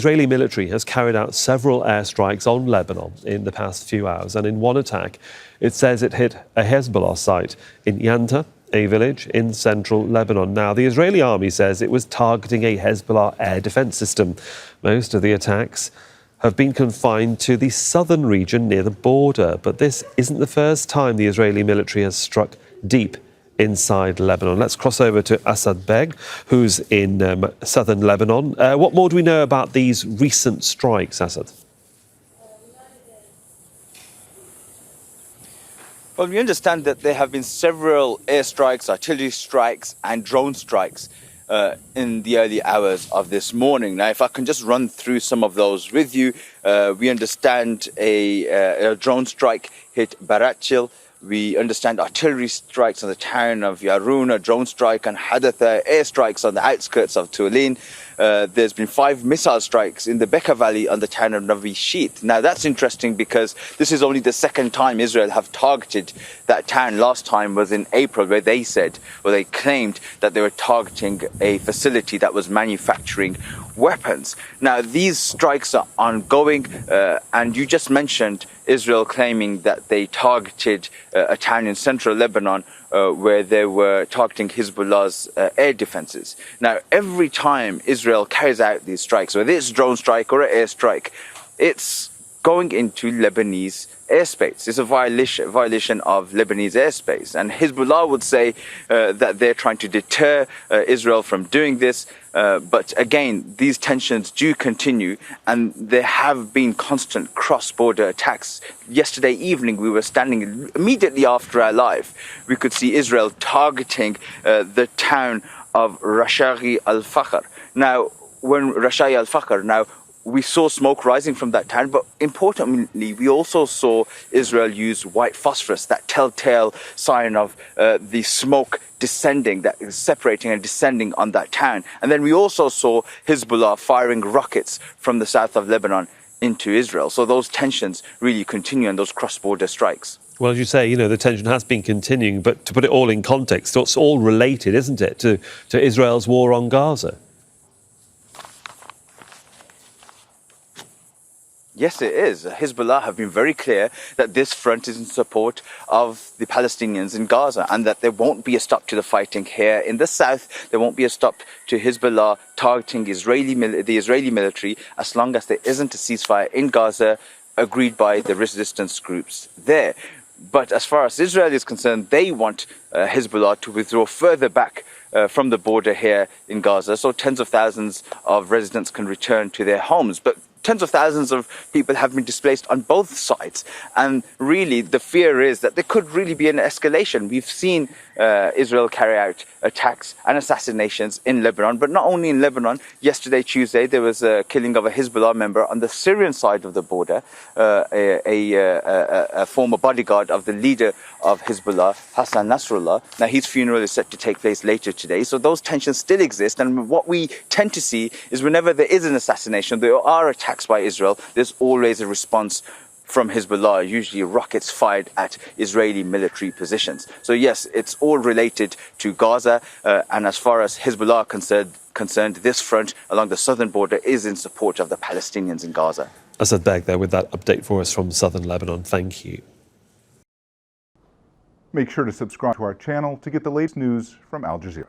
Israeli military has carried out several airstrikes on Lebanon in the past few hours, and in one attack, it says it hit a Hezbollah site in Janta, a village in central Lebanon. Now, the Israeli army says it was targeting a Hezbollah air defense system. Most of the attacks have been confined to the southern region near the border, but this isn't the first time the Israeli military has struck deep inside Lebanon. Let's cross over to Baig, who's in southern Lebanon. What more do we know about these recent strikes, Assad? Well, we understand that there have been several airstrikes, artillery strikes and drone strikes in the early hours of this morning. Now, if I can just run through some of those with you, we understand a drone strike hit Barachil. We understand artillery strikes on the town of Yarun, a drone strike on Hadatha, airstrikes on the outskirts of Tulin. There's been 5 missile strikes in the Bekaa Valley on the town of Navi Sheet. Now, that's interesting because this is only the second time Israel have targeted that town. Last time was in April, where they claimed that they were targeting a facility that was manufacturing weapons. Now, these strikes are ongoing, and you just mentioned Israel claiming that they targeted a town in central Lebanon where they were targeting Hezbollah's air defenses. Now, every time Israel carries out these strikes, whether it's a drone strike or an airstrike, it's going into Lebanese airspace. It's a violation of Lebanese airspace. And Hezbollah would say that they're trying to deter Israel from doing this. But again, these tensions do continue, and there have been constant cross-border attacks. Yesterday evening, we were standing immediately after our live. We could see Israel targeting the town of Rashai al-Fakhr. Now, we saw smoke rising from that town, but importantly, we also saw Israel use white phosphorus, that telltale sign of the smoke descending, that is separating and descending on that town. And then we also saw Hezbollah firing rockets from the south of Lebanon into Israel. So those tensions really continue, and those cross-border strikes. Well, as you say, the tension has been continuing, but to put it all in context, it's all related, isn't it, to Israel's war on Gaza? Yes, it is. Hezbollah have been very clear that this front is in support of the Palestinians in Gaza, and that there won't be a stop to the fighting here in the south. There won't be a stop to Hezbollah targeting the Israeli military as long as there isn't a ceasefire in Gaza agreed by the resistance groups there. But as far as Israel is concerned, they want Hezbollah to withdraw further back from the border here in Gaza, so tens of thousands of residents can return to their homes. But tens of thousands of people have been displaced on both sides. And really, the fear is that there could really be an escalation. We've seen Israel carry out attacks and assassinations in Lebanon, but not only in Lebanon. Yesterday, Tuesday, there was a killing of a Hezbollah member on the Syrian side of the border, a former bodyguard of the leader of Hezbollah, Hassan Nasrallah. Now, his funeral is set to take place later today. So those tensions still exist. And what we tend to see is whenever there is an assassination, there are attacks by Israel, there's always a response from Hezbollah, usually rockets fired at Israeli military positions. So yes, it's all related to Gaza, and as far as Hezbollah are concerned, this front along the southern border is in support of the Palestinians in Gaza. Assad Baig there with that update for us from southern Lebanon. Thank you. Make sure to subscribe to our channel to get the latest news from Al Jazeera.